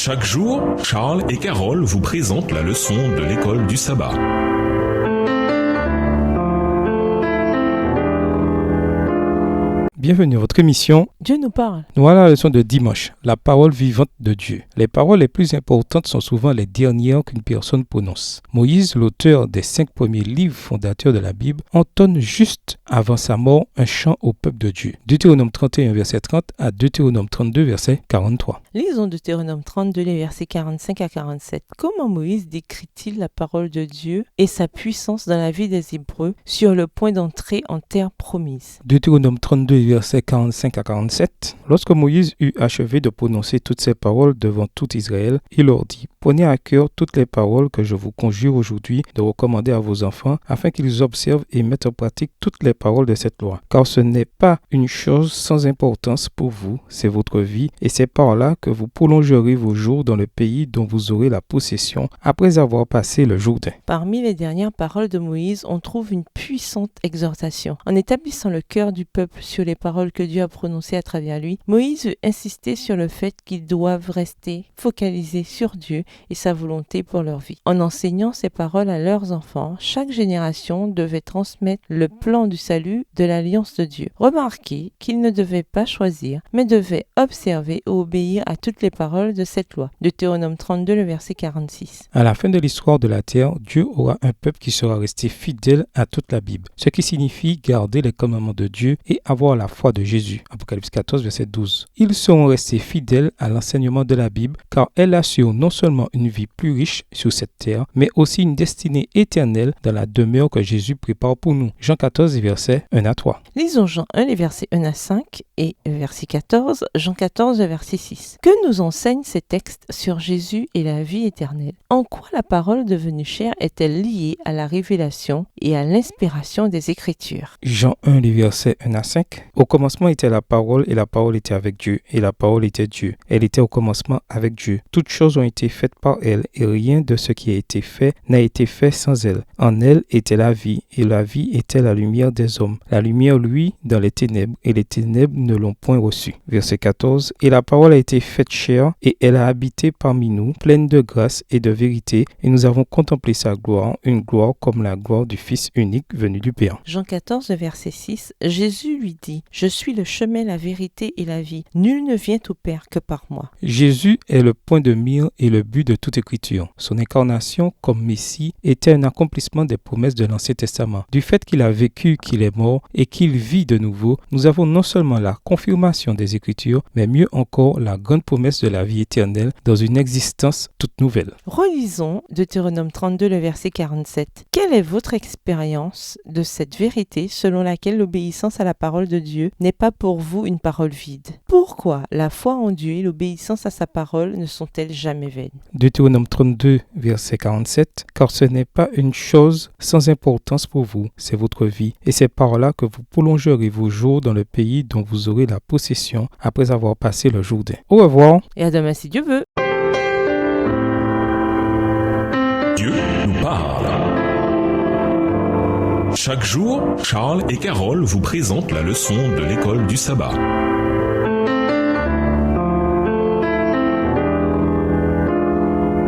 Chaque jour, Charles et Carole vous présentent la leçon de l'école du sabbat. Bienvenue à votre émission Dieu nous parle. Nous voilà à la leçon de dimanche, la parole vivante de Dieu. Les paroles les plus importantes sont souvent les dernières qu'une personne prononce. Moïse, l'auteur des 5 premiers livres fondateurs de la Bible, entonne juste avant sa mort un chant au peuple de Dieu. Deutéronome 31, verset 30 à Deutéronome 32, verset 43. Lisons Deutéronome 32, les versets 45 à 47. Comment Moïse décrit-il la parole de Dieu et sa puissance dans la vie des Hébreux sur le point d'entrer en terre promise? Deutéronome 32, versets 45 à 47. Lorsque Moïse eut achevé de prononcer toutes ces paroles devant tout Israël, il leur dit: Prenez à cœur toutes les paroles que je vous conjure aujourd'hui de recommander à vos enfants, afin qu'ils observent et mettent en pratique toutes les paroles de cette loi. Car ce n'est pas une chose sans importance pour vous, c'est votre vie, et c'est par là que vous prolongerez vos jours dans le pays dont vous aurez la possession, après avoir passé le Jourdain. Parmi les dernières paroles de Moïse, on trouve une puissante exhortation. En établissant le cœur du peuple sur les paroles que Dieu a prononcées à travers lui, Moïse veut insister sur le fait qu'ils doivent rester focalisés sur Dieu et sa volonté pour leur vie. En enseignant ces paroles à leurs enfants, chaque génération devait transmettre le plan du salut de l'alliance de Dieu. Remarquez qu'ils ne devaient pas choisir, mais devaient observer ou obéir à toutes les paroles de cette loi. Deutéronome 32, le verset 46. À la fin de l'histoire de la terre, Dieu aura un peuple qui sera resté fidèle à toute la Bible, ce qui signifie garder les commandements de Dieu et avoir la foi de Jésus. Apocalypse 14, verset 12. Ils seront restés fidèles à l'enseignement de la Bible, car elle assure non seulement une vie plus riche sur cette terre, mais aussi une destinée éternelle dans la demeure que Jésus prépare pour nous. Jean 14, versets 1 à 3. Lisons Jean 1, les versets 1 à 5 et verset 14, Jean 14, verset 6. Que nous enseignent ces textes sur Jésus et la vie éternelle? En quoi la parole devenue chair est-elle liée à la révélation et à l'inspiration des Écritures? Jean 1, les versets 1 à 5. Au commencement était la parole, et la parole était avec Dieu, et la parole était Dieu. Elle était au commencement avec Dieu. Toutes choses ont été faites par elle, et rien de ce qui a été fait n'a été fait sans elle. En elle était la vie, et la vie était la lumière des hommes. La lumière, lui, dans les ténèbres, et les ténèbres ne l'ont point reçue. Verset 14. Et la parole a été faite chair, et elle a habité parmi nous, pleine de grâce et de vérité, et nous avons contemplé sa gloire, une gloire comme la gloire du Fils unique venu du Père. Jean 14, verset 6. Jésus lui dit: Je suis le chemin, la vérité et la vie. Nul ne vient au Père que par moi. Jésus est le point de mire et le but de toute écriture. Son incarnation comme Messie était un accomplissement des promesses de l'Ancien Testament. Du fait qu'il a vécu, qu'il est mort et qu'il vit de nouveau, nous avons non seulement la confirmation des Écritures, mais mieux encore la grande promesse de la vie éternelle dans une existence toute nouvelle. Relisons Deutéronome 32, le verset 47. Quelle est votre expérience de cette vérité selon laquelle l'obéissance à la parole de Dieu n'est pas pour vous une parole vide? Pourquoi la foi en Dieu et l'obéissance à sa parole ne sont-elles jamais vaines? Deutéronome 32, verset 47. Car ce n'est pas une chose sans importance pour vous, c'est votre vie, et c'est par là que vous prolongerez vos jours dans le pays dont vous aurez la possession après avoir passé le Jourdain. Au revoir. Et à demain si Dieu veut. Dieu nous parle. Chaque jour, Charles et Carole vous présentent la leçon de l'école du sabbat.